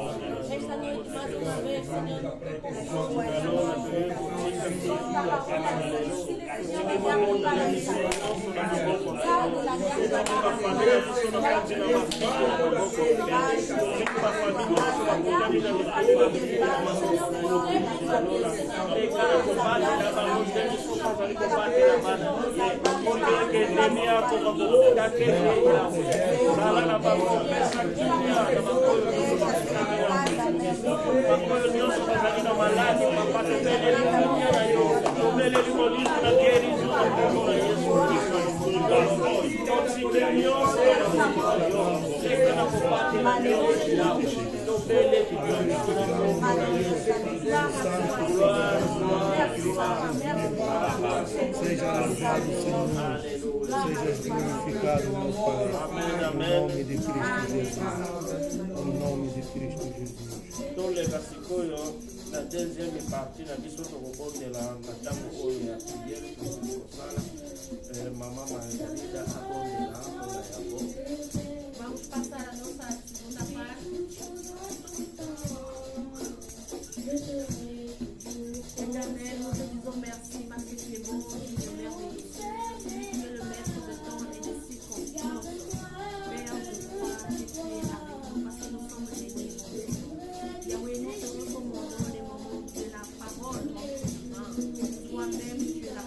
Esta noite, mais uma vez, Senhor, Seja louvado, Senhor. Seja glorificado, meu Pai. Em nome de Cristo Jesus. Em nome de Cristo Jesus. Dans le versículo, la deuxième partie, la mission de repos de la madame Oya, maman Margarida, vamos passar a nossa segunda parte. Éternel, nous te disons merci parce que tu es bon, tu es merveilleux. Tu es le maître de temps et de circonstances. Père, je crois que tu es avec nous parce que nous sommes bénis. Yahweh, nous te recommandons les moments de la parole. Toi-même, tu es la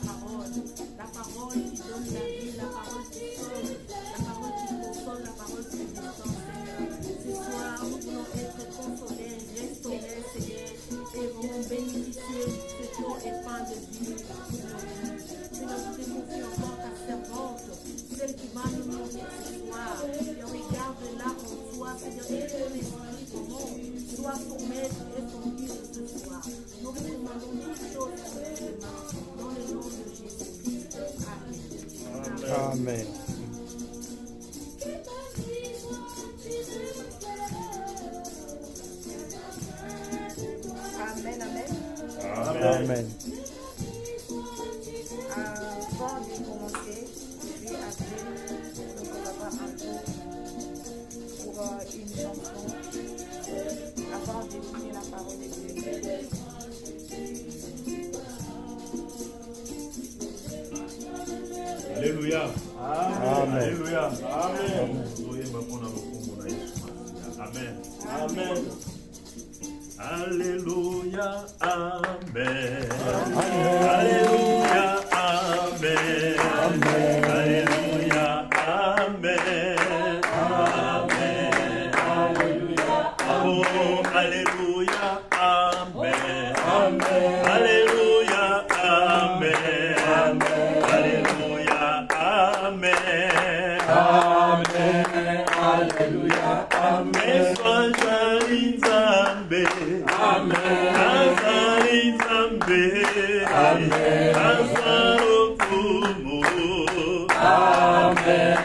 parole qui donne la vie, la parole qui sauve, la parole qui console, la parole qui défend, Seigneur. Ce soir, nous voulons être consolés, restaurés, Seigneur, et vraiment bénéficier de ton épargne de vie. Seigneur, nous te confions encore ta servante, celle qui va nous nourrir ce soir. Et regarde-la en toi, Seigneur, et ton esprit commun. Sois son maître et son guide ce soir. Nous recommandons toutes choses dans le nom de Jésus-Christ. Amen. Amen. Amen, amen. Amen. Avant de commencer, je vais appeler notre papa Anto pour une chanson avant de finir la parole de Dieu. Alléluia. Amen. Alléluia. Amen. Amen. Amen. Alléluia. Amen. Alléluia. Amen. Alléluia. Amen. Amen. Alléluia. Oh, alléluia. Amen. Alléluia. Amen. Alléluia. Amen. Alléluia. Amen. Azali Nzambe. Amen. Azali Nzambe. Amen. Azalo Kumu. Amen.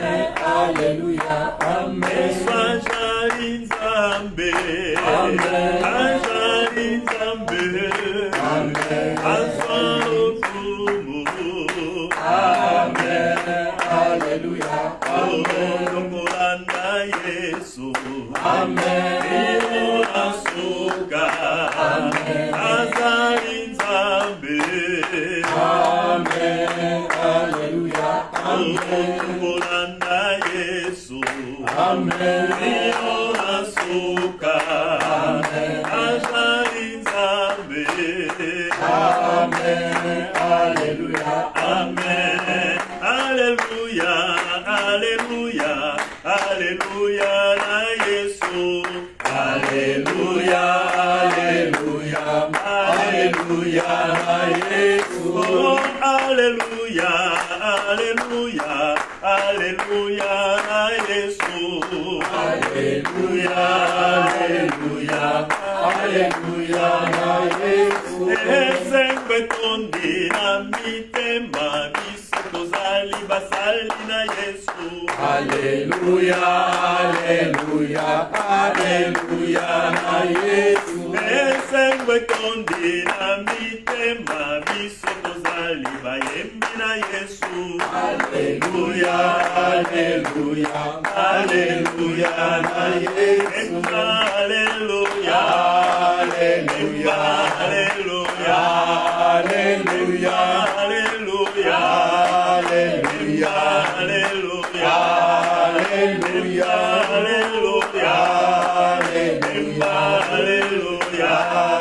Alléluia. Amen. Azali Nzambe. Amen. Azali Nzambe. Amen. Azalo Kumu. Amen. Alléluia. Amen. Lomolanda Yesu. Amen. Asuka. Azali Nzambe. Amen. Alléluia. Amen. Lomolanda Yesu. Amen. Asuka. Azali Nzambe. Amen. Alléluia. Amen. Alléluia. Alléluia. Alléluia na Yesu. Alléluia. Alléluia. Alléluia na Yesu. Oh, alléluia. Alléluia. Alléluia na Yesu. Alléluia. Alléluia. Alléluia na Yesu. Ezengwe tondi na mitema biso tozali basali na Yesu. Alléluia. Alléluia. Alléluia na Yesu. Ezengwe tondi na mitema biso tozali bayembi na Yesu. Alléluia. Alléluia. Alléluia na Yesu. Alléluia. Alléluia. Alléluia. Alléluia. Alléluia. Alléluia. Alléluia. Alléluia. Alléluia. Alléluia. Alléluia.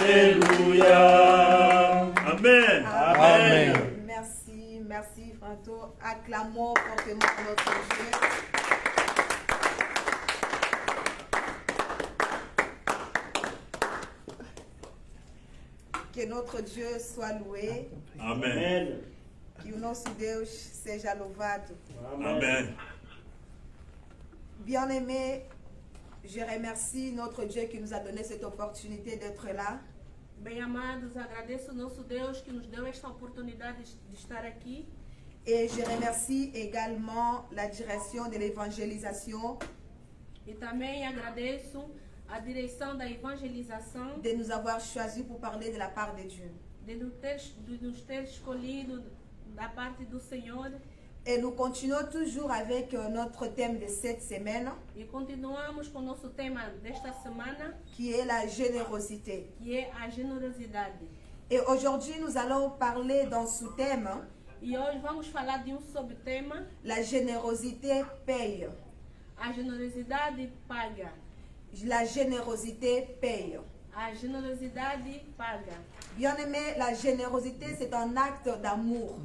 Alléluia. Amen. Amen. Merci, merci Franto. Acclamons fortement notre Dieu. Que notre Dieu soit loué. Amen. Que o nosso Deus seja louvado. Amen. Bien-aimés, je remercie notre Dieu qui nous a donné cette opportunité d'être là. Bem amados, agradeço o nosso Deus que nos deu esta oportunidade de estar aqui. Et je remercie également la direction de l'évangélisation E também agradeço a direção da evangelização de nous avoir choisis pour parler de la part de Dieu. de nos ter escolhido da parte do Senhor. Et nous continuons toujours avec notre thème de cette semaine, E continuamos com o nosso tema desta semana, qui est la générosité. que é a generosidade. Et aujourd'hui, nous allons parler dans ce thème, E hoje vamos falar de subtema, la générosité paye. a generosidade paga. La générosité paye. A generosidade paga. Bien-aimé, la générosité, c'est un acte d'amour.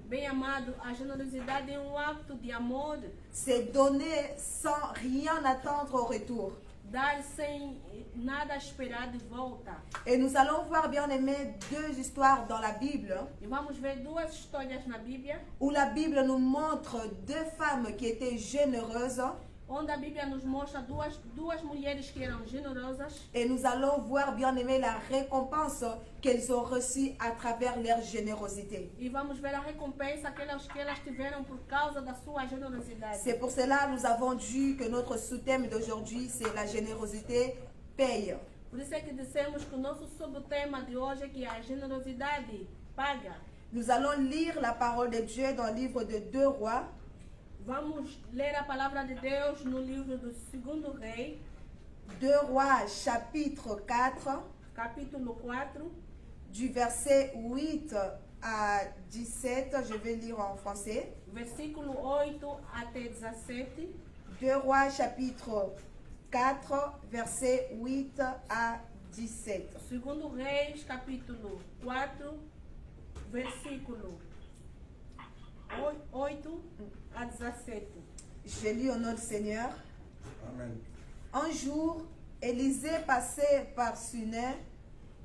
Bem amado, a generosidade é acto de amor, C'est donner sans rien attendre au retour. dar sem nada esperar de volta. Et nous allons voir, bien-aimé, deux histoires dans la Bible E vamos ver duas histórias na Bíblia, où la Bible nous montre deux femmes qui étaient généreuses. onde a Bíblia nos mostra duas mulheres que eram generosas. Et nous allons voir, bien aimé, la récompense qu'elles ont reçue à travers leur générosité. E vamos ver a recompensa que elas tiveram por causa da sua generosidade. C'est pour cela que nous avons dit que notre sous-thème d'aujourd'hui, c'est la générosité paye. Por isso é que dissemos que o nosso subtema de hoje é que a generosidade paga. Nous allons lire la parole de Dieu dans le livre de 2 Rois, Vamos ler a palavra de Deus no livro do 2 Rei, 2 Rois chapitre 4, capítulo 4, du verset 8 à 17. Je vais lire en français. versículo 8 até 17. 2 Rois chapitre 4, verset 8 à 17. 2 Reis, capítulo 4, versículo 8 a 17. Je lis au nom du Seigneur. Amen. Un jour, Élisée passait par Sunem.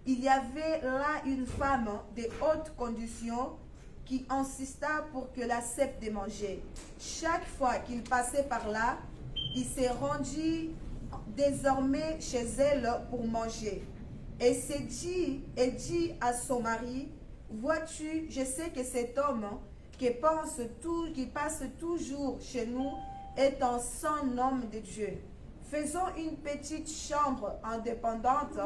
Il y avait là une femme de haute condition qui insista pour que l'accepte de manger. Chaque fois qu'il passait par là, il se rendit désormais chez elle pour manger. Et dit à son mari, vois-tu, je sais que cet homme qui passe toujours chez nous est un saint homme de Dieu. Faisons une petite chambre indépendante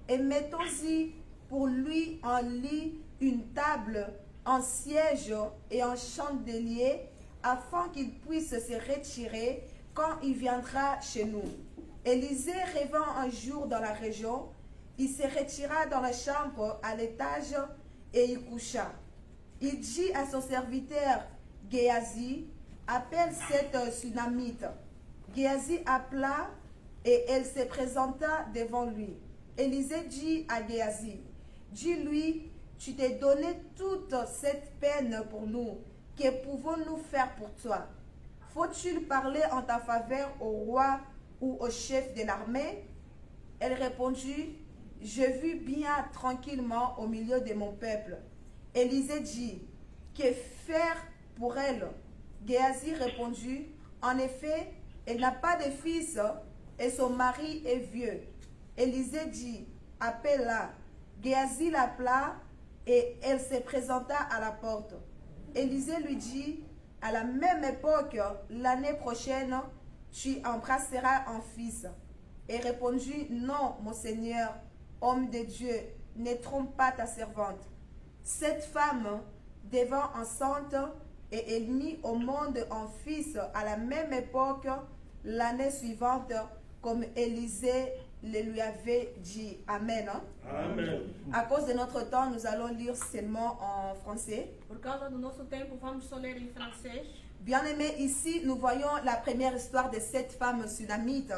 et mettons-y pour lui un lit, une table, un siège et un chandelier afin qu'il puisse se retirer quand il viendra chez nous. Élisée revint un jour dans la région, il se retira dans la chambre à l'étage et y coucha. Il dit à son serviteur Géasi, appelle cette Sunamite. Géasi appela et elle se présenta devant lui. Élisée dit à Géasi, dis-lui, tu t'es donné toute cette peine pour nous, que pouvons-nous faire pour toi? Faut-il parler en ta faveur au roi ou au chef de l'armée? Elle répondit, je vis bien tranquillement au milieu de mon peuple. Élisée dit, que faire pour elle? Géasi répondit, en effet, elle n'a pas de fils et son mari est vieux. Élisée dit, appelle-la. Géasi l'appela et elle se présenta à la porte. Élisée lui dit, à la même époque, l'année prochaine, tu embrasseras un fils. Et répondit, non, mon Seigneur, homme de Dieu, ne trompe pas ta servante. Cette femme devint enceinte et elle mit au monde un fils à la même époque, l'année suivante, comme Élisée le lui avait dit. Amen. Amen. À cause de notre temps, nous allons lire seulement en français. Por causa do nosso tempo, vamos só ler em francês. Bien-aimés, ici, nous voyons la première histoire de cette femme sunamite.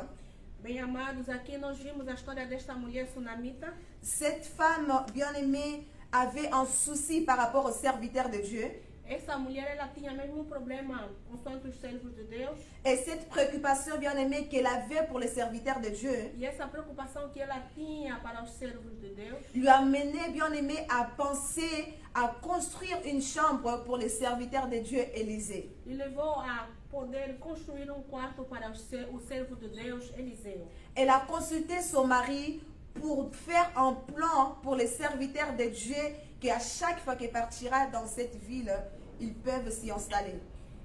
Bem amados, aqui nós vimos a história desta mulher sunamita. Cette femme, bien-aimée, avait un souci par rapport aux serviteurs de Dieu. Essa mulher, ela tinha mesmo um problema com os servos de Deus. Et cette préoccupation, bien-aimée, qu'elle avait pour les serviteurs de Dieu, E essa preocupação que ela tinha para os servos de Deus, lui a mené, bien-aimé, à penser à construire une chambre pour les serviteurs de Dieu, Élisée. lhe levou a poder construir um quarto para o servo de Deus, Eliseu. Elle a consulté son mari pour faire un plan pour les serviteurs de Dieu, qu'à chaque fois qu'il partira dans cette ville, ils peuvent s'y installer.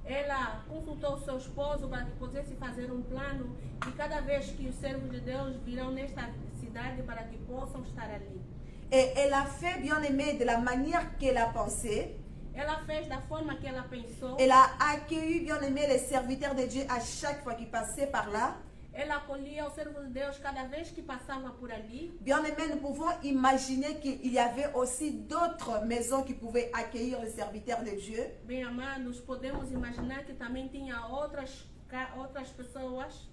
Ela consultou o seu esposo para que pudesse fazer um plano e cada vez que os servos de Deus virão nesta cidade para que possam estar ali. Et elle a fait, bien-aimé, de la manière qu'elle a pensé. Ela fez da forma que ela pensou. Elle a accueilli, bien-aimé, les serviteurs de Dieu à chaque fois qu'ils passaient par là. Ela acolhia o servo de Deus cada vez que passava por ali. Bien-aimé, nous pouvons imaginer qu'il y avait aussi d'autres maisons qui pouvaient accueillir les serviteurs de Dieu. Bem amados, podemos imaginar que também tinha outras pessoas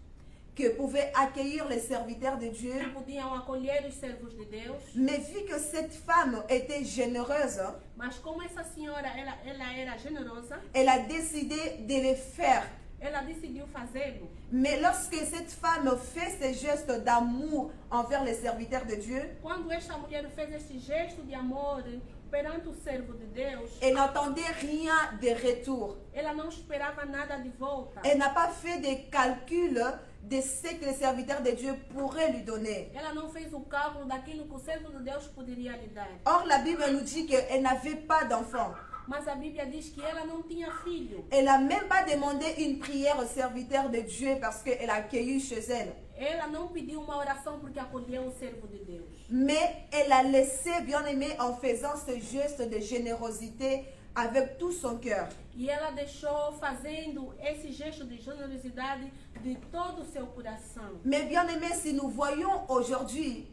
Qui pouvaient accueillir les serviteurs de Dieu. que podiam acolher os servos de Deus. Mais vu que cette femme était généreuse, Mas como essa senhora ela era generosa, elle a décidé de le faire. ela decidiu fazê-lo. Mais lorsque cette femme fait ce geste d'amour envers les serviteurs de Dieu, Quando esta mulher fez este gesto de amor perante o servo de Deus, elle n'attendait rien de retour. ela não esperava nada de volta. Elle n'a pas fait de calcul de ce que les serviteurs de Dieu pourraient lui donner. Ela não fez o cálculo daquilo que o servo de Deus poderia lhe dar. Or, la Bible nous dit qu'elle n'avait pas d'enfant. Mas a Bíblia diz que ela não tinha filho. Elle n'a même pas demandé une prière aux serviteurs de Dieu parce qu'elle a accueilli chez elle. Ela não pediu uma oração porque acolheu o servo de Deus. Mais elle a laissé, bien-aimé, en faisant ce geste de générosité avec tout son cœur. E ela deixou fazendo esse gesto de generosidade de todo o seu coração. Mais bien-aimé, si nous voyons aujourd'hui,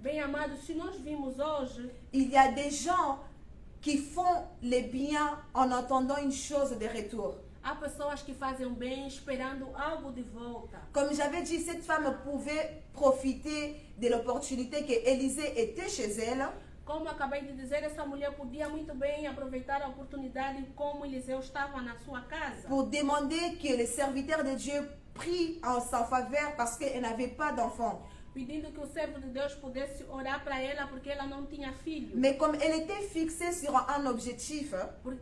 Bem amados, se nós vimos hoje, il y a des gens qui font les biens en attendant une chose de retour. há pessoas que fazem o bem esperando algo de volta. Comme j'avais dit, cette femme pouvait profiter de l'opportunité que Élisée était chez elle. Como acabei de dizer, essa mulher podia muito bem aproveitar a oportunidade como Eliseu estava na sua casa. Pour demander que les serviteurs de Dieu prient en sa faveur parce qu'elle n'avait pas d'enfant. Pedindo que o servo de Deus pudesse orar para ela porque ela não tinha filho. Mais comme elle était fixée sur un objectif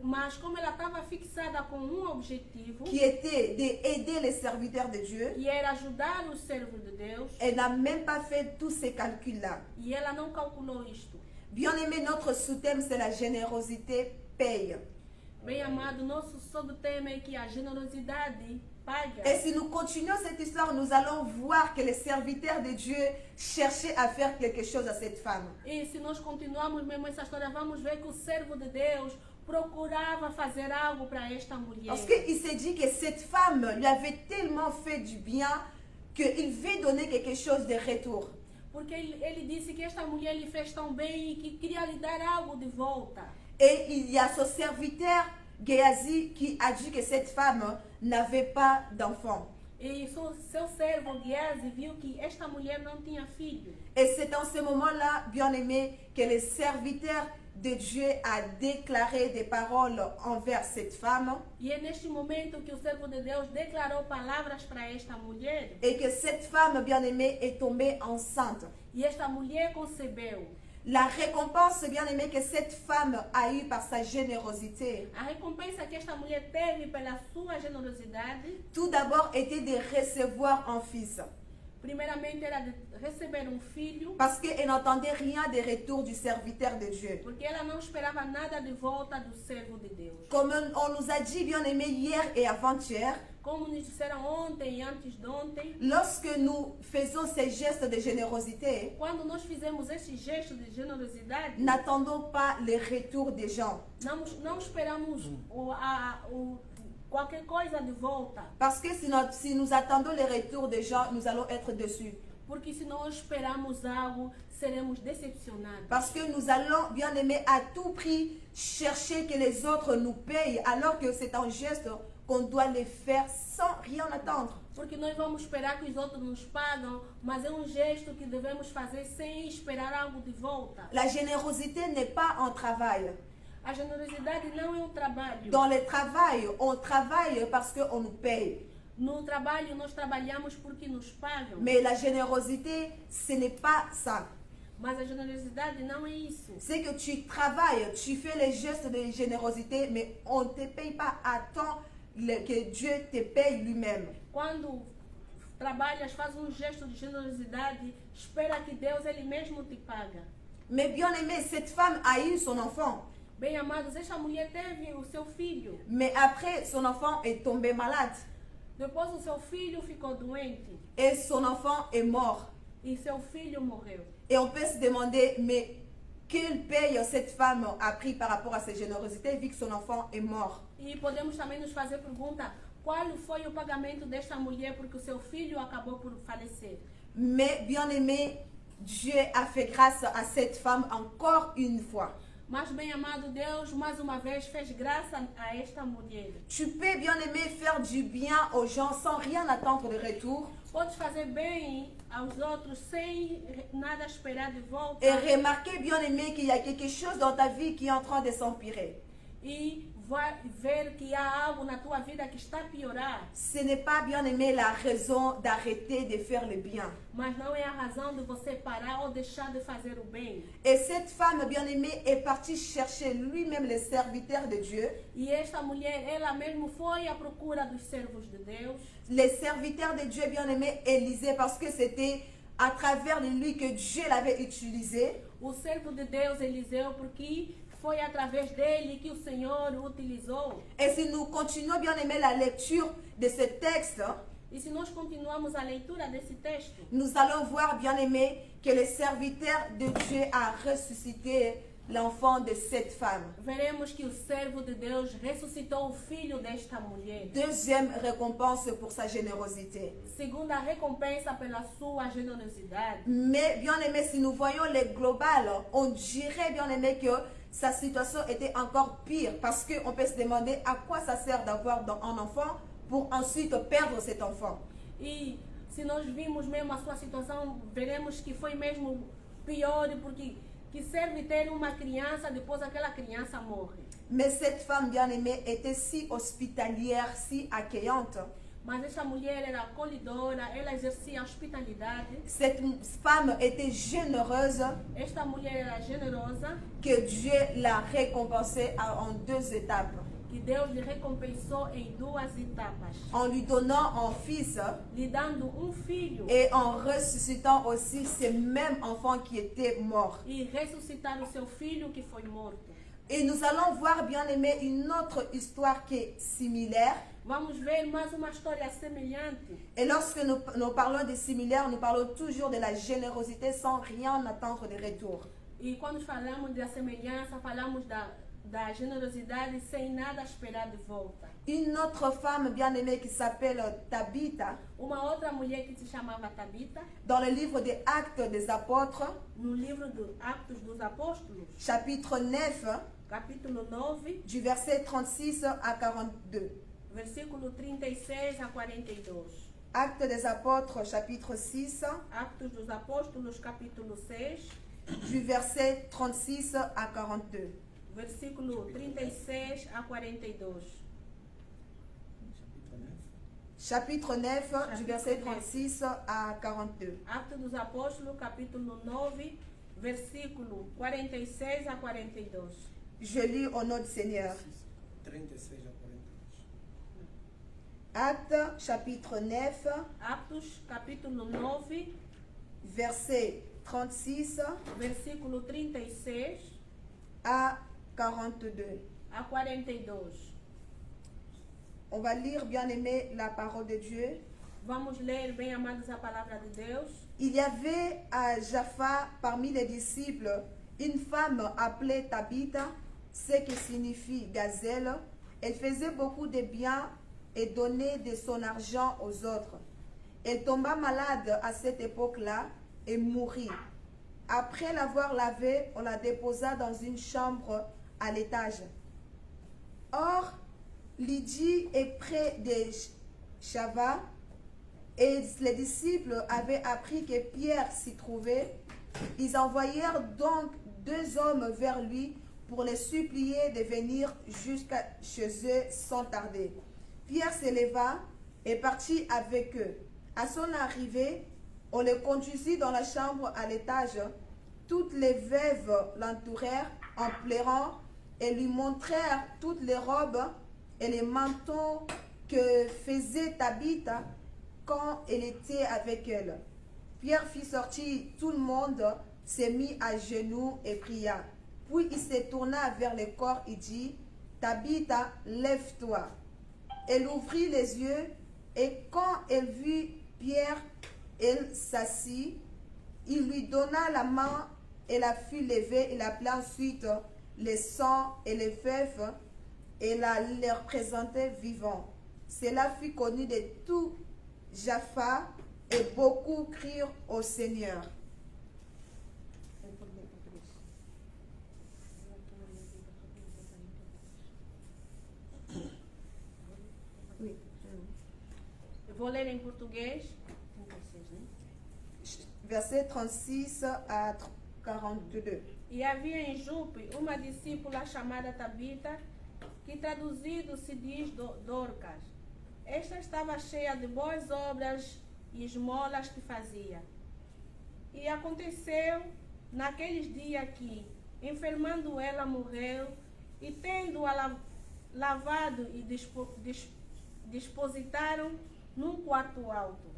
Mas como ela estava fixada com um objetivo, qui était d'aider les serviteurs de Dieu, que era ajudar os servos de Deus, elle n'a même pas fait tous ces calculs-là. e ela não calculou isto. Bien-aimé, notre sous-thème, c'est la générosité paye. Bem amado, nosso subtema é que a generosidade paga. Et si nous continuons cette histoire, nous allons voir que les serviteurs de Dieu cherchaient à faire quelque chose à cette femme. E se nós continuarmos mesmo essa história, vamos ver que o servo de Deus procurava fazer algo para esta mulher. Parce qu'il s'est dit que cette femme lui avait tellement fait du bien qu'il veut donner quelque chose de retour. Porque ele disse que esta mulher lhe fez tão bem e que queria lhe dar algo de volta. Et il y a son serviteur Géasi qui a dit que cette femme n'avait pas d'enfant. E seu servo Geazi viu que esta mulher não tinha filho. Et c'est dans ce moment-là, bien-aimé, que le serviteur de Dieu a déclaré des paroles envers cette femme E é neste momento que o servo de Deus declarou palavras para esta mulher. et que cette femme, bien-aimée, est tombée enceinte. E esta mulher concebeu. La récompense, bien-aimée, que cette femme a eue par sa générosité, A recompensa que esta mulher teve pela sua generosidade, tout d'abord était de recevoir un fils. Primeiramente era de receber filho, parce qu'elle n'entendait rien des retours du serviteur de Dieu. porque ela não esperava nada de volta do servo de Deus. Comme on nous a dit, bien aimé, hier et avant-hier, Como nos disseram ontem e antes de ontem, lorsque nous faisons ces gestes de générosité, quando nós fizemos esse gesto de generosidade, n'attendons pas les retours des gens. não esperamos qualquer coisa de volta. Parce que si nous attendons les retours des gens, nous allons être déçus. Porque se não esperamos algo, seremos decepcionados. Parce que nous allons, bien aimé, à tout prix chercher que les autres nous payent, alors que c'est un geste qu'on doit les faire sans rien attendre. Porque nós vamos esperar que os outros nos pagam, mas é gesto que devemos fazer sem esperar algo de volta. La générosité n'est pas un travail. A generosidade não é trabalho. Dans le travail, on travaille parce qu'on nous paye. No trabalho, nós trabalhamos porque nos pagam. Mais la générosité, ce n'est pas ça. Mas a generosidade não é isso. C'est que tu travailles, tu fais les gestes de générosité, mais on ne te paye pas à temps que Dieu te paye lui-même. Quando trabalhas, faz gesto de generosidade, espera que Deus ele mesmo te paga. Mais bien aimé, cette femme a eu son enfant. Bem amados, esta mulher teve o seu filho. Mais après, son enfant est tombé malade. Depois o seu filho ficou doente. Et son enfant est mort. E seu filho morreu. Et on peut se demander, mais quel paye cette femme a pris par rapport à cette générosité vu que son enfant est mort? E podemos também nos fazer pergunta, qual foi o pagamento desta mulher porque o seu filho acabou por falecer? Mais bien aimé, Dieu a fait grâce à cette femme encore une fois. Mas bem amado Deus, mais uma vez fez graça a esta mulher. Tu peux, bien aimé, faire du bien aux gens sans rien attendre de retour. Podes fazer bem aos outros sem nada esperar de volta. Et remarquez, bien aimé, qu'il y a quelque chose dans ta vie qui est en train de s'empirer. E vai ver que há algo na tua vida que está a piorar. Ce n'est pas, bien aimé, la raison d'arrêter de faire le bien. Mas não é a razão de você parar ou deixar de fazer o bem. Et cette femme, bien aimée, est partie chercher lui-même les serviteurs de Dieu. E esta mulher, ela mesmo foi à procura dos servos de Deus. Les serviteurs de Dieu, bien aimé, Élisée, parce que c'était à travers lui que Dieu l'avait utilisé. O servo de Deus, Eliseu, porque foi através dele que o Senhor o utilizou. Et si nous continuons, bien aimé, la lecture de ce texte, E se nós continuamos a leitura desse texto, nous allons voir, bien aimé, que le serviteur de Dieu a ressuscité l'enfant de cette femme. veremos que o servo de Deus ressuscitou o filho desta mulher. Deuxième récompense pour sa générosité. Segunda recompensa pela sua generosidade. Mais, bien aimé, si nous voyons le global, on dirait, bien aimé, que sa situation était encore pire. Parce qu'on peut se demander à quoi ça sert d'avoir un enfant pour ensuite perdre cet enfant. E se nós vimos mesmo a sua situação, veremos que foi mesmo pior, porque que serve ter uma criança depois aquela criança morre. Mais cette femme bien-aimée était si hospitalière, si accueillante. Mas esta mulher era acolhedora, ela exercia hospitalidade. Cette femme était généreuse, Esta mulher era generosa, que Dieu l'a récompensée en 2 étapes. que Deus lhe recompensou em 2 etapas. En lui donnant un fils Lhe dando filho et en ressuscitant aussi ce même enfant qui était mort. e ressuscitar o seu filho que foi morto. Et nous allons voir, bien-aimé, une autre histoire qui est similaire. Vamos ver mais uma história semelhante. Et lorsque nous parlons de similaire, nous parlons toujours de la générosité sans rien attendre de retour. E quando falamos da semelhança, falamos da generosidade sem nada esperar de volta. Une autre femme bien-aimée qui s'appelle Tabitha, Uma outra mulher que se chamava Tabita, dans le livre des Actes des Apôtres, no livro dos Atos dos Apóstolos, chapitre 9, capítulo 9, du verset 36 à 42. versículo 36 a 42. Actes des Apôtres, chapitre 6, Atos dos Apóstolos, capítulo 6, du verset 36 à 42. versículo 36 a 42. Chapitre 9, du verset 36 à 42. Atos dos Apóstolos, capítulo 9, versículo 46 a 42. Je lis au nom du Seigneur. 36 à 42. Actes chapitre 9, Atos capítulo 9, verset 36 versículo 36 à 42. a 42. On va lire, bien aimé, la parole de Dieu. Vamos ler, bem amados, a palavra de Deus. Il y avait à Jaffa, parmi les disciples, une femme appelée Tabitha, ce qui signifie gazelle. Elle faisait beaucoup de bien et donnait de son argent aux autres. Elle tomba malade à cette époque-là et mourut. Après l'avoir lavée, on la déposa dans une chambre à l'étage. Or, Lydie est près de Chava, et les disciples avaient appris que Pierre s'y trouvait. Ils envoyèrent donc 2 hommes vers lui pour les supplier de venir jusqu'à chez eux sans tarder. Pierre se leva et partit avec eux. À son arrivée, on le conduisit dans la chambre à l'étage. Toutes les veuves l'entourèrent en pleurant et lui montrèrent toutes les robes et les manteaux que faisait Tabitha quand elle était avec elle. Pierre fit sortir tout le monde, se mit à genoux et pria. Puis il se tourna vers le corps et dit, Tabitha, lève-toi. Elle ouvrit les yeux et quand elle vit Pierre, elle s'assit. Il lui donna la main et la fit lever. Il appela ensuite les sangs et les veuves et leur présentait vivants. Cela fut connu de tout Jaffa et beaucoup crurent au Seigneur. Eu vou ler em português. Verset 36 à 42. E havia em Jope uma discípula chamada Tabita, que traduzido se diz Dorcas. Esta estava cheia de boas obras e esmolas que fazia. E aconteceu naqueles dias que, enfermando ela, morreu, e tendo-a lavado e depositaram num quarto alto.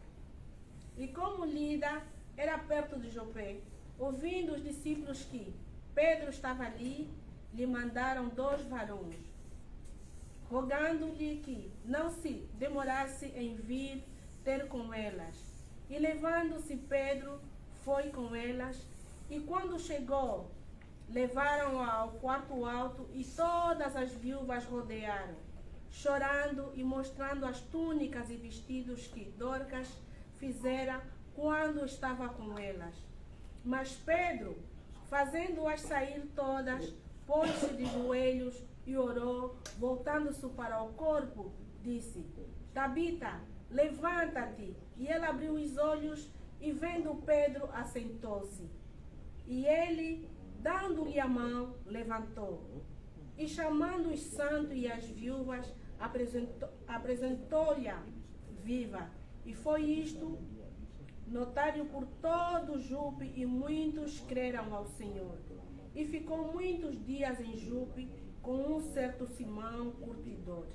E como Lida era perto de Jopé, ouvindo os discípulos que Pedro estava ali, lhe mandaram 2 varões, rogando-lhe que não se demorasse em vir ter com elas. E levando-se Pedro, foi com elas, e quando chegou, levaram-a ao quarto alto, e todas as viúvas rodearam, chorando e mostrando as túnicas e vestidos que Dorcas fizera quando estava com elas. Mas Pedro, fazendo-as sair todas, pôs-se de joelhos e orou, voltando-se para o corpo, disse, Tabita, levanta-te. E ela abriu os olhos e vendo Pedro, assentou-se. E ele, dando-lhe a mão, levantou. E chamando os santos e as viúvas, apresentou-lhe viva. E foi isto notário por todo Jope, e muitos creram ao Senhor. E ficou muitos dias em Jope com um certo Simão curtidor.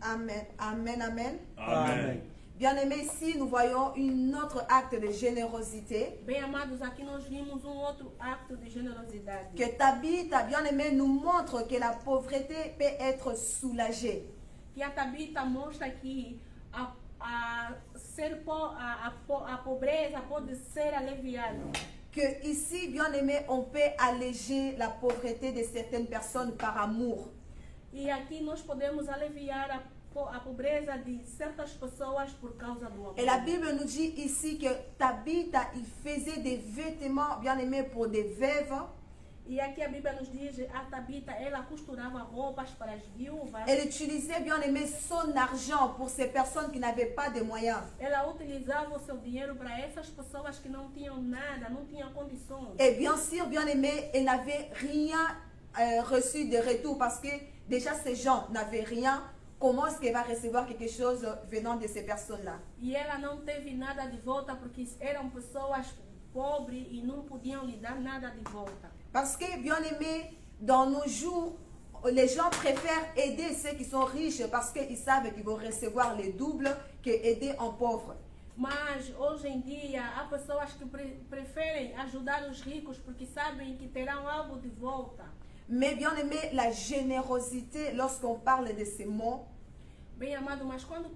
Amen, amen, amen. Amen. Bien aimés, ici nous voyons un autre acte de générosité. Bem amados, aqui nós vimos outro acto de generosidade. Que Tabitha, bien aimé, nous montre que la pauvreté peut être soulagée. Que a Tabita mostra que a pobreza pode ser aliviada. Que ici, bien aimé, on peut alléger la pauvreté de certaines personnes par amour. E aqui nós podemos aliviar a pobreza de certas pessoas por causa do amor. Et la Bible nous dit ici que Tabitha, il faisait des vêtements, bien aimé, pour des veuves. E aqui a Bíblia nos diz, a Tabita, ela costurava roupas para as viúvas. Elle utilisait, bien aimé, son argent pour ces personnes qui n'avaient pas de moyens. Ela utilizava o seu dinheiro para essas pessoas que não tinham nada, não tinham condições. Et bien sûr, bien aimé, elle n'avait rien reçu de retour parce que déjà ces gens n'avaient rien. Comment est-ce qu'elle va recevoir quelque chose venant de ces personnes-là? E ela não teve nada de volta porque eram pessoas pobres e não podiam lhe dar nada de volta. Parce que, bien aimé, dans nos jours, les gens préfèrent aider ceux qui sont riches parce qu'ils savent qu'ils vont recevoir le double que aider un pauvre. Mas hoje em dia há pessoas que preferem ajudar os ricos porque sabem que terão algo de volta. Mais bien aimé, la générosité, lorsqu'on parle de ces mots, Bem amado, mas quando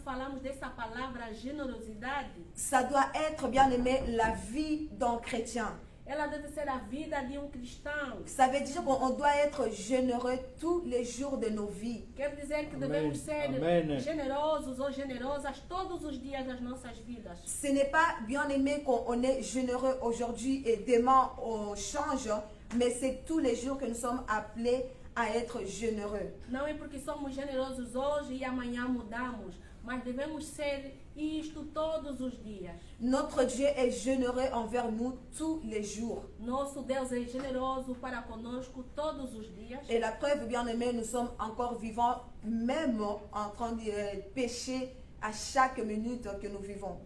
falamos dessa palavra generosidade, ça doit être, bien aimé, la vie d'un chrétien. ela deve ser a vida de cristão. Ça veut dire qu'on doit être généreux tous les jours de nos vies. Quer dizer que Amém. devemos ser Amém. generosos ou generosas todos os dias das nossas vidas. Ce n'est pas, bien aimé, qu'on est généreux aujourd'hui et demain on change, mais c'est tous les jours que nous sommes appelés à être généreux. Não é porque somos generosos hoje e amanhã mudamos, mas devemos ser isto todos os dias. Notre Dieu est généreux envers nous tous les jours. Nosso Deus é generoso para conosco todos os dias. Et la preuve, bien aimé, nous sommes encore vivants, même en train de pécher à chaque minute que nous vivons.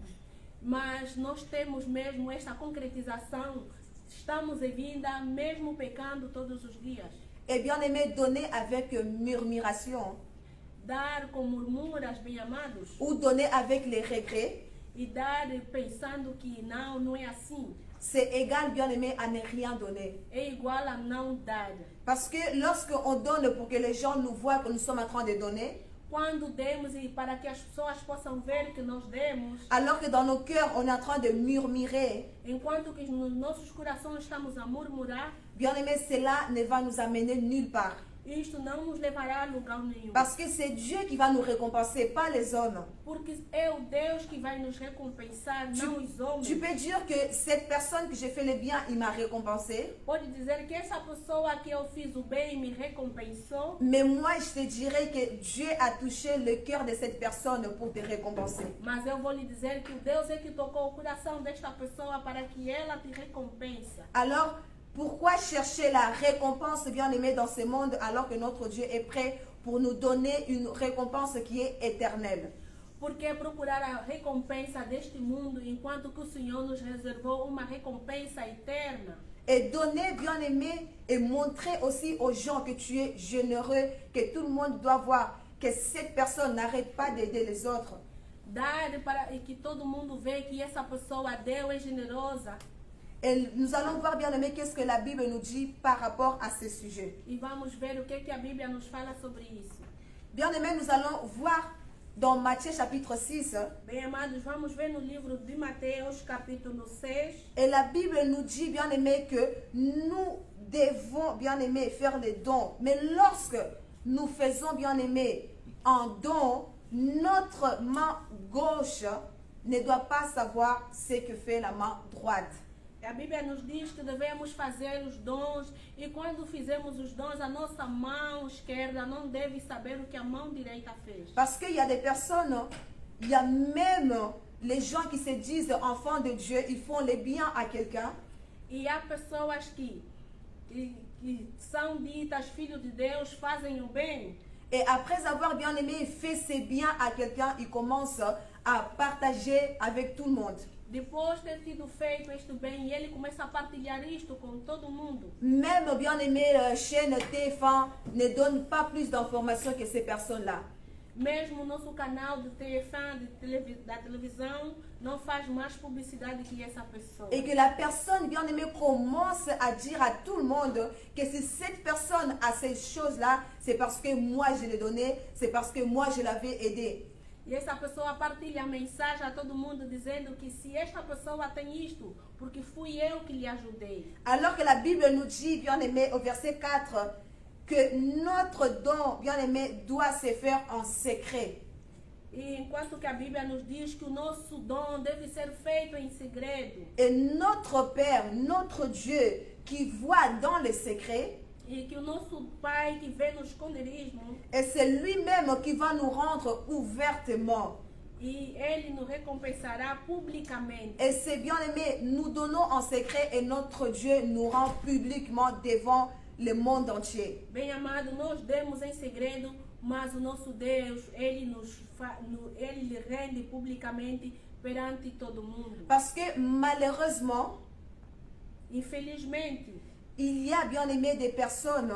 Mas nós temos mesmo esta concretização. Estamos em vida, mesmo pecando todos os dias. Et bien aimé, donner avec murmuration Dar com murmuras, bem amados, ou donner avec les regrets, e dar pensando que não é assim. c'est égal, bien aimé, à ne rien donner. É igual a não dar. Parce que lorsqu'on donne pour que les gens nous voient que nous sommes en train de donner, Quando demos e para que as pessoas possam ver que nós demos, alors que dans nos cœurs, on est en train de murmurer, enquanto que nos nossos corações estamos a murmurar, bien aimé, cela ne va nous amener nulle part. isto não nos levará a lugar nenhum. Parce que c'est Dieu qui va nous récompenser, pas les hommes. Porque é o Deus que vai nos recompensar, não os homens. Tu peux dire que cette personne que j'ai fait le bien, il m'a récompensé. Pode dizer que essa pessoa que eu fiz o bem me recompensou, Mais moi, je te dirais que Dieu a touché le cœur de cette personne pour te récompenser. mas eu vou lhe dizer que o Deus é que tocou o coração desta pessoa para que ela te recompensa. Alors, pourquoi chercher la récompense, bien aimé, dans ce monde alors que notre Dieu est prêt pour nous donner une récompense qui est éternelle? Por que procurar a recompensa deste mundo enquanto que o Senhor nos reservou uma recompensa eterna? Et donner, bien aimé, et montrer aussi aux gens que tu es généreux, que tout le monde doit voir que cette personne n'arrête pas d'aider les autres. Dar para que todo mundo vê que essa pessoa deu, é generosa. Et nous allons voir, bien aimé, qu'est-ce que la Bible nous dit par rapport à ce sujet. E vamos ver o que a Bíblia nos fala sobre isso. Bien aimé, nous allons voir dans Matthieu chapitre 6, Bem amados, vamos ver no livro de Mateus, capítulo 6. et la Bible nous dit, bien aimé, que nous devons, bien aimé, faire les dons. Mais lorsque nous faisons, bien aimé, un don, notre main gauche ne doit pas savoir ce que fait la main droite. A Bíblia nos diz que devemos fazer os dons e quando fizemos os dons, a nossa mão esquerda não deve saber o que a mão direita fez. Parce qu'il y a des personnes, il y a même les gens qui se disent enfants de Dieu, ils font le bien à quelqu'un. E há pessoas que são ditas filhos de Deus, fazem o bem. Et après avoir bien aimé fait ses biens à quelqu'un, ils commencent à partager avec tout le monde. Depois de ter tido feito este bem, e ele começa a partilhar isto com todo mundo. Même bien aimé chaîne TF1 ne donne pas plus d'informations que ces personnes-là. Mesmo o nosso canal de TF1, da televisão, não faz mais publicidade que essa pessoa. Et que la personne bien aimée commence à dire à tout le monde que si cette personne a ces choses-là, c'est parce que moi je l'ai donné, c'est parce que moi je l'avais aidé. E essa pessoa partilha a mensagem a todo mundo dizendo que se esta pessoa tem isto, porque fui eu que lhe ajudei. Alors que la Bible nous dit, bien aimé, au verset 4, que notre don, bien aimé, doit se faire en secret. E enquanto que a Bíblia nos diz que o nosso dom deve ser feito em segredo. Et notre Père, notre Dieu, qui voit dans les secrets, E que o nosso Pai que vê no esconderijo, et c'est lui-même qui va nous rendre ouvertement. e Ele nos recompensará publicamente. Et c'est bien aimé, nous donnons en secret et notre Dieu nous rend publiquement devant le monde entier. Bem amado, nós demos em segredo, mas o nosso Deus, Ele Ele lhe rende publicamente perante todo mundo. Parce que malheureusement, Infelizmente, il y a bien aimé des personnes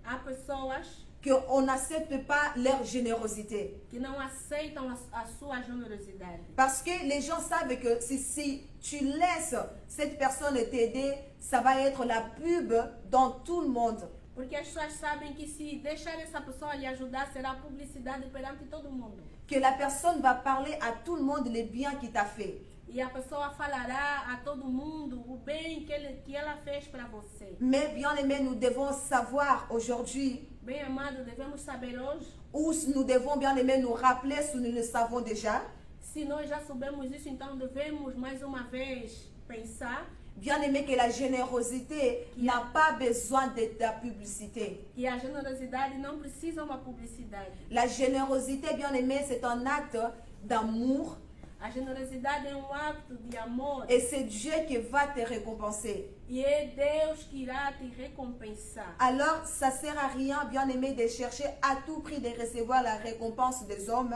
Há pessoas qu'on n'accepte pas leur générosité. que não aceitam a sua generosidade. Parce que les gens savent que si tu laisses cette personne t'aider, ça va être la pub dans tout le monde. Porque as pessoas sabem que se deixar essa pessoa lhe ajudar, será publicidade perante todo mundo. Que la personne va parler à tout le monde les biens qu'il t'a fait. E a pessoa falará a todo mundo o bem que ela fez para você. Mais bien aimé, nous devons savoir aujourd'hui, Bem amado, devemos saber hoje, ou nous devons bien aimé nous rappeler si nous le savons déjà. se nós já soubemos isso, então devemos mais uma vez pensar Bien aimé, que la générosité n'a pas besoin de ta publicité. que a generosidade não precisa uma publicidade. La générosité, bien aimé, c'est un acte d'amour A generosidade é um acto de amor et c'est Dieu qui va te récompenser. e é Deus que irá te recompensar. Alors, ça ne sert à rien, bien aimé, de chercher à tout prix de recevoir la récompense des hommes.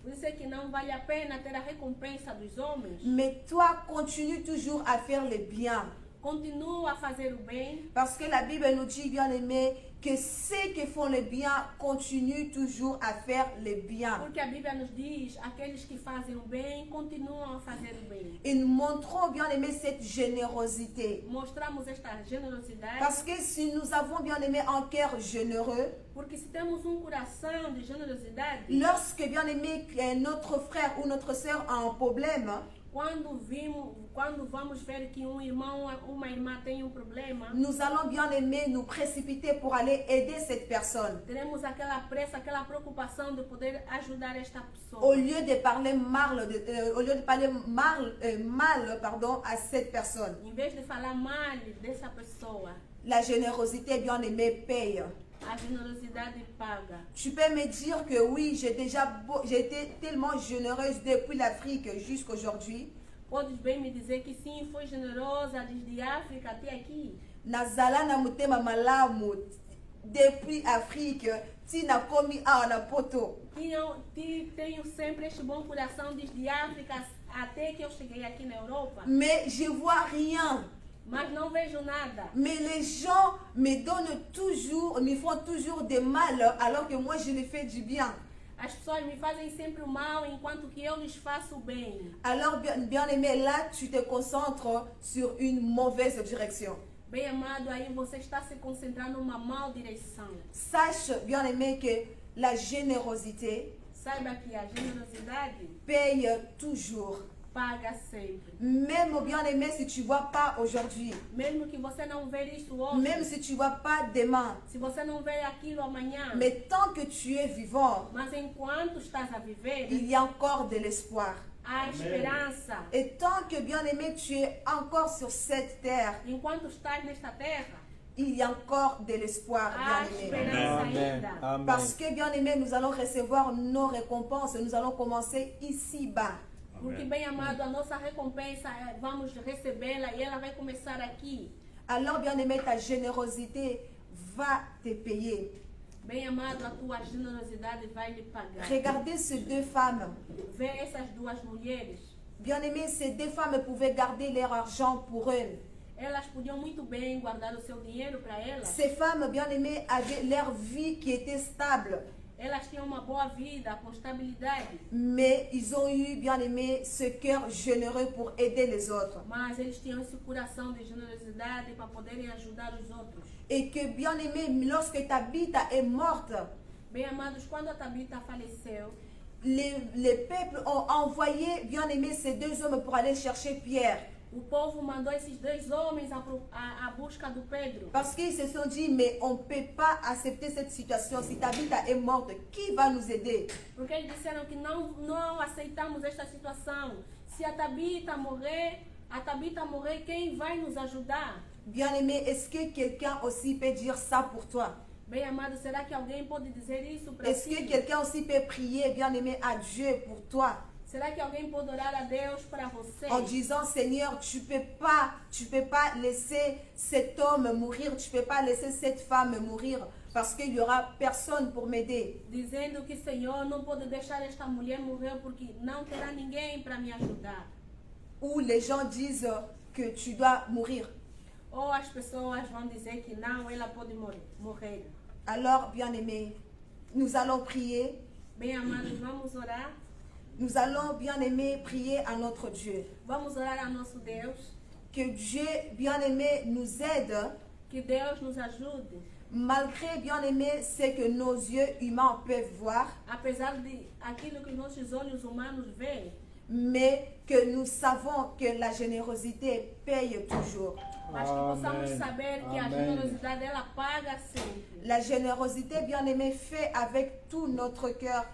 Por isso é que não vale a pena ter a recompensa dos homens. Mais toi, continue toujours à faire le bien. Continua a fazer o bem, Parce que la Bible nous dit, bien aimé, que ceux qui font le bien continuent toujours à faire le bien. porque a Bíblia nos diz, aqueles que fazem o bem, continuam a fazer o bem. Et nous montrons, bien aimé, cette générosité. Mostramos esta generosidade, Parce que si nous avons, bien aimé, un cœur généreux, porque se temos coração de generosidade, lorsque, bien aimé, notre frère ou notre sœur a un problème, quando vamos ver que irmão ou uma irmã tem problema, nous allons, bien aimé, nous précipiter pour aller aider cette personne. teremos aquela pressa, aquela preocupação de poder ajudar esta pessoa. Au lieu de parler mal, pardon, à cette personne. Em vez de falar mal dessa pessoa, La générosité, bien aimé, paye. a generosidade paga. Tu peux me dire que oui, j'ai été tellement généreuse depuis l'Afrique jusqu'à aujourd'hui. Podes bem me dizer que sim, foi generosa desde a África até aqui. Nazala na mutema malamu depuis Afrique, tina komi na poto. Tenho sempre este bom coração desde a África até que eu cheguei aqui na Europa. Mais je vois rien. Mas não vejo nada. Mais les gens me donnent toujours, me font toujours de mal alors que moi je les fais du bien. As pessoas me fazem sempre o mal enquanto que eu lhes faço o bem. Alors bien aimé, là tu te concentres sur une mauvaise direction. Bem amado, aí você está se concentrando numa mal direção. Sache bien aimé que la générosité Saiba que a generosidade paye toujours. paga sempre. Même bien aimé, si tu ne vois pas aujourd'hui, Mesmo que você não vê isso hoje, même si tu ne vois pas demain, se você não vê aquilo amanhã, mais tant que tu es vivant, mas enquanto estás a viver, il y a encore de l'espoir. há esperança. Et tant que bien aimé, tu es encore sur cette terre, Enquanto estás nesta terra, il y a encore de l'espoir, há bien aimé. esperança Amen. ainda. Amen. Parce que bien aimé, nous allons recevoir nos récompenses, nous allons commencer ici-bas. Porque, bem amado, a nossa recompensa, vamos recebê-la e ela vai começar aqui. Alors bien aimé, ta générosité va te payer. Bem amado, a tua generosidade vai lhe pagar. Regardez ces deux femmes. Vê essas duas mulheres. Bien aimé, ces deux femmes pouvaient garder leur argent pour eux. Elas podiam muito bem guardar o seu dinheiro para elas. Ces femmes, bien aimées, avaient leur vie qui était stable. Elas tinham uma boa vida, com estabilidade. Mais ils ont eu, bien aimé, ce cœur généreux pour aider les autres. Mas eles tinham esse coração de generosidade para poderem ajudar os outros. Et que, bien aimé, lorsque Tabitha est morte, Bem amados, quando a Tabita faleceu, les peuples ont envoyé, bien aimé, ces deux hommes pour aller chercher Pierre. o povo mandou esses dois homens à busca do Pedro. Parce qu'ils se sont dit, mais on ne peut pas accepter cette situation. Si Tabitha est morte, qui va nous aider? Porque eles disseram que não aceitamos esta situação. Se a Tabita morrer, quem vai nos ajudar? Bien aimé, est-ce que quelqu'un aussi peut dire ça pour toi? Bem amado, será que alguém pode dizer isso para Est-ce que ti? quelqu'un aussi peut prier, bien aimé, à Dieu pour toi? Será que alguém pode orar a Deus para você? En disant, Seigneur, tu peux pas laisser cet homme mourir, tu peux pas laisser cette femme mourir, parce qu'il y aura personne pour m'aider. Dizendo que, Senhor, não pode deixar esta mulher morrer porque não terá ninguém para me ajudar. Ou les gens disent que tu dois mourir. Ou as pessoas vão dizer que não, ela pode morrer. Alors, bien-aimés, nous allons prier. Bem amados, vamos orar. Nous allons, bien-aimés, prier à notre Dieu. Vamos orar a nosso Deus. Que Dieu, bien-aimé, nous aide, Que Deus nos ajude. malgré, bien-aimé, ce que nos yeux humains peuvent voir, Apesar de aquilo que nossos olhos humanos veem, mais que nous savons que la générosité paye toujours. mas que possamos Amém. saber que a Amém. generosidade ela paga sempre. La générosité, bien-aimé, fait avec tout notre cœur,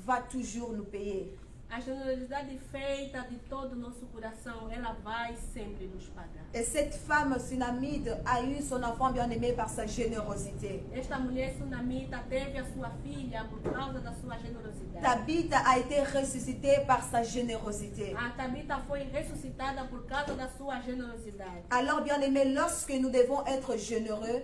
va toujours nous payer. A generosidade feita de todo o nosso coração, ela vai sempre nos pagar. Et cette femme sunamite a eu son enfant bien-aimé par sa générosité. Esta mulher sunamita teve a sua filha por causa da sua generosidade. Tabitha a été ressuscitée par sa générosité. A Tabita foi ressuscitada por causa da sua generosidade. Alors, bien-aimé, lorsque nous devons être généreux,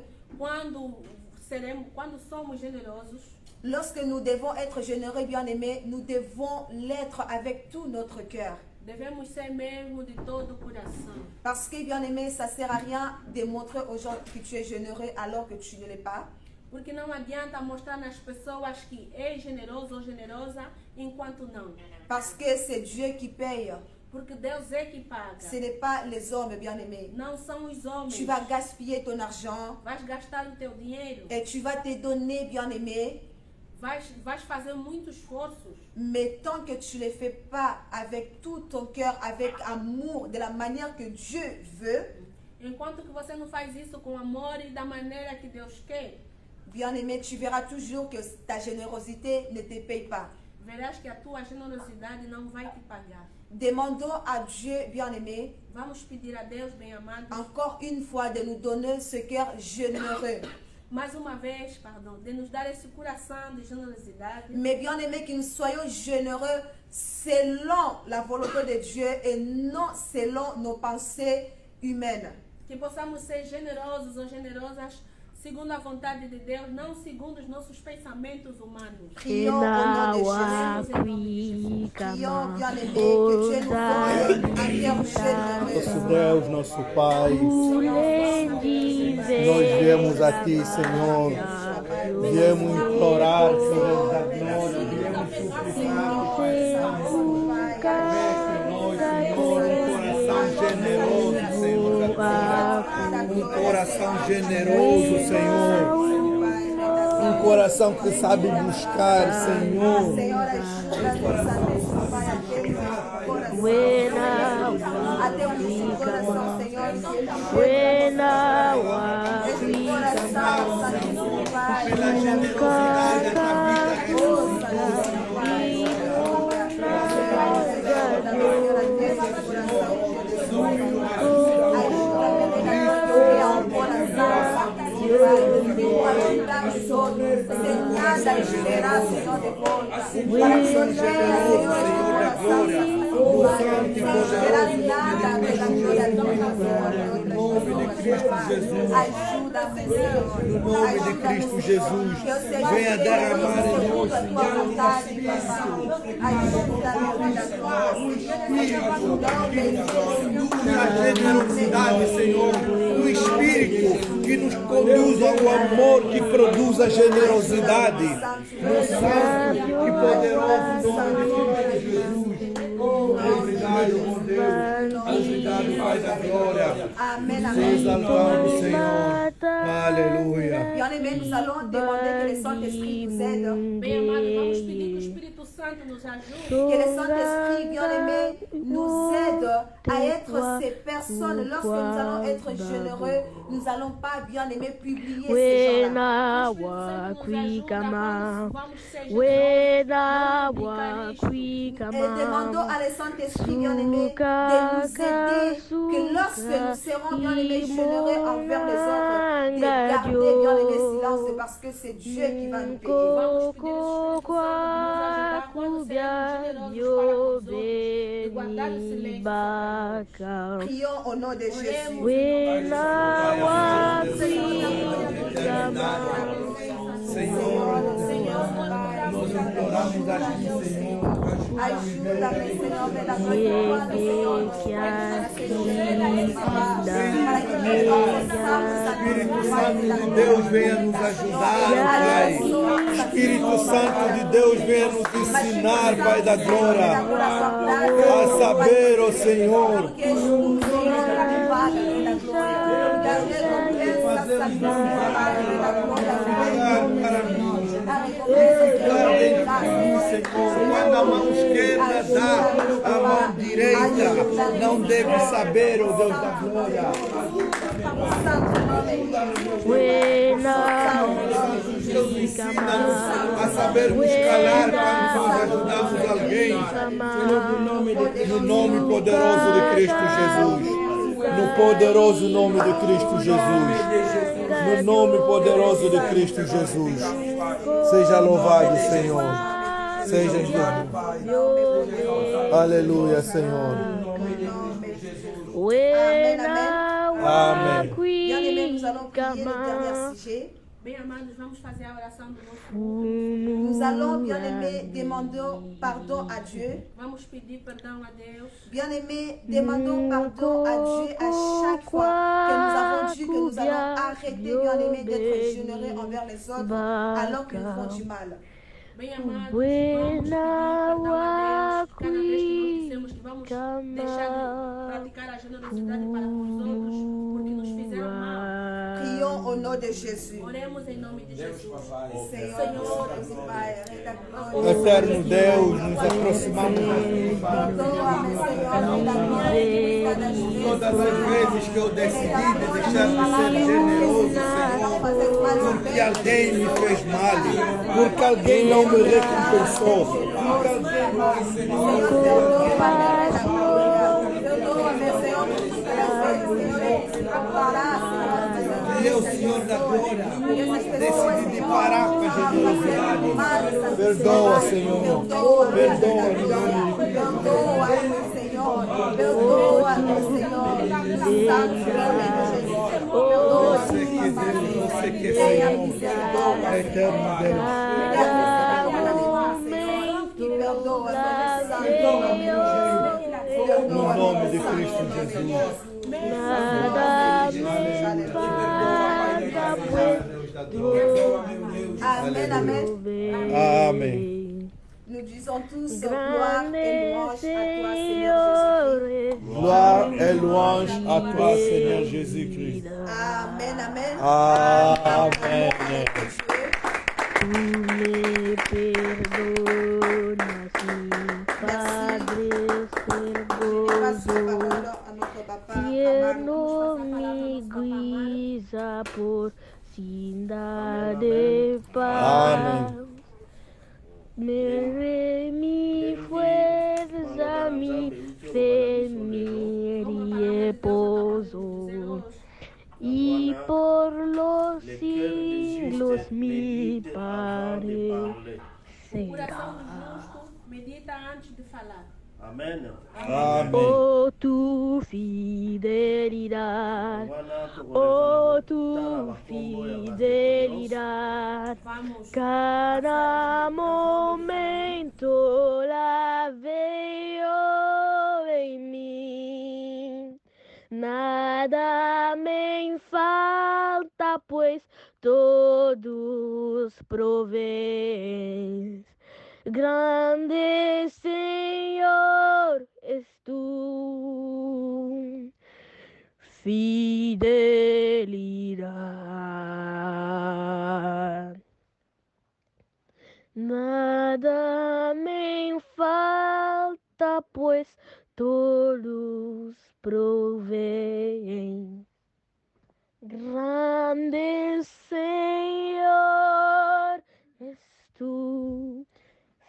Quando somos generosos, lorsque nous devons être généreux, bien-aimé, nous devons l'être avec tout notre cœur. devemos ser mesmo de todo o coração. Parce que, bien-aimé, ça ne sert à rien de montrer aux gens que tu es généreux alors que tu ne l'es pas. Porque não adianta mostrar nas pessoas que é generoso ou generosa enquanto não. Parce que c'est Dieu qui paye. Porque Deus é que paga. Ce n'est pas les hommes, bien-aimés. Não são os homens. Tu vas gaspiller ton argent Vais gastar o teu dinheiro. et tu vas te donner, bien-aimé. Vais fazer muitos esforços. Mais tant que tu ne le fais pas avec tout ton cœur, avec amour, de la manière que Dieu veut, Enquanto que você não faz isso com amor e da maneira que Deus quer, bien-aimé, tu verras toujours que ta générosité ne te paye pas. verás que a tua generosidade não vai te pagar. Demandons à Dieu, bien-aimé, Vamos pedir a Deus, bem amado, encore une fois de nous donner ce cœur généreux. mais uma vez, de nos dar esse coração de generosidade. Mais bien-aimé, que nous soyons généreux selon la volonté de Dieu et non selon nos pensées humaines. Que possamos ser generosos ou generosas segundo a vontade de Deus, não segundo os nossos pensamentos humanos. Prions au nom de Jésus. Prions, bien-aimé, que Dieu nous donne un cœur généreux. Nosso Deus, nosso Pai, nós viemos aqui, Senhor, viemos implorar, Senhor da glória, viemos suplicar, Pai Santo, nós, Senhor, um coração generoso, Senhor, um coração que sabe buscar, Senhor. Senhor, ajuda-nos a abençoar, Pai, até o nosso coração, Senhor, esse coração, Santo Pai, Pela generosidade da vida sem nada esperar, Senhor, de volta. Sem esperar nada pela glória de Deus. Ajuda, Senhor. No nome de Cristo Jesus, venha derramar em nós, a generosidade, Senhor, o Espírito que nos conduz ao amor que produz a generosidade, no santo e poderoso nome de Jesus. Obrigado, meu Deus. Obrigado, Pai da glória. Amém. Exaltado, Senhor. Aleluia. Bien-aimés, nous allons demander que le Saint-Esprit nous aide. Bem amado, vamos pedir que o Espírito Santo nos ajude. Que le Saint-Esprit, bien-aimé, nous aide à être ces personnes. Lorsque nous allons être généreux, nous n'allons pas, bien-aimé, publier ces gens-là. Et demandons à le Saint-Esprit, bien-aimé, de nous aider, que lorsque nous serons, bien-aimé, généreux envers les autres, de garder, bien-aimé, silence, parce que c'est Dieu qui va nous payer. Vamos pedir o Espírito Santo para nos ajudar quando sermos generosos para os outros, de guardar o silêncio. Prions au nom de Jésus. Senhor, nós imploramos Dá-nos agir, Senhor. Ajuda-me, Senhor, pela tua glória, Senhor. Espírito Santo de Deus, venha nos ajudar, Pai. Espírito Santo de Deus, venha nos ensinar, Pai da glória, a saber, ó Senhor, quando a mão esquerda dá, a mão direita não deve saber, ó Deus da glória. Deus ensina-nos a sabermos calar quando nós ajudamos alguém, no nome poderoso de Cristo Jesus. No poderoso nome de Cristo Jesus. No nome poderoso de Cristo Jesus. Seja louvado, Senhor. Seja louvado. Aleluia, Senhor. Amém. Bien-aimés, nous allons prier le dernier sujet. Bem amados, vamos fazer a oração do nosso Nous allons, bien-aimés, demander pardon à Dieu. Vamos pedir perdão a Deus. Bien-aimés, demandons pardon à Dieu à chaque fois que nous avons dit que nous allons arrêter, bien-aimés, d'être généreux envers les autres alors qu'ils font du mal. Bem amados, vamos pedir perdão a Deus cada vez que nós dissemos que vamos deixar de praticar a generosidade para com os outros porque nos fizeram mal. Prions au nom de Jésus. Oremos em nome de Jesus. Senhor, Deus e Pai, Rei da glória. Eterno Deus, nos aproximamos Perdoa-me, Senhor, Rei da glória, todas as vezes que eu decidi de deixar de ser generoso, Senhor, porque alguém me fez mal, porque alguém não me recompensou, porque alguém não eu, Senhor da glória, decidi de parar com a generosidade. Perdoa, Senhor. Perdoa, Senhor. Perdoa-me, Senhor. Você que é Senhor, eterno Deus. No nome de Cristo Jesus. Amen, amen. Amém. Nous disons tous gloire et louange à toi, Seigneur Jésus-Christ. Gloire et louange à toi, Seigneur Jésus-Christ. Amen, amen. Amen. Tú me perdonas, mi Padre Passe la fervoroso, parole à notre papa. tierno mi guisa por senda de paz. Mi fuerza, mi fe, mi reposo, y por los siglos mi parecerá. Coração do justo medita antes de falar. Amém. Amém. Oh, tu fidelidad, oh, tu fidelidad, Vamos. cada momento la veo en mí. Nada me falta, pues todos proveen. Grande Señor es tu fidelidad. Nada me falta, pues todos proveen. Grande Señor es tu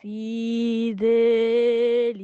fidelidad.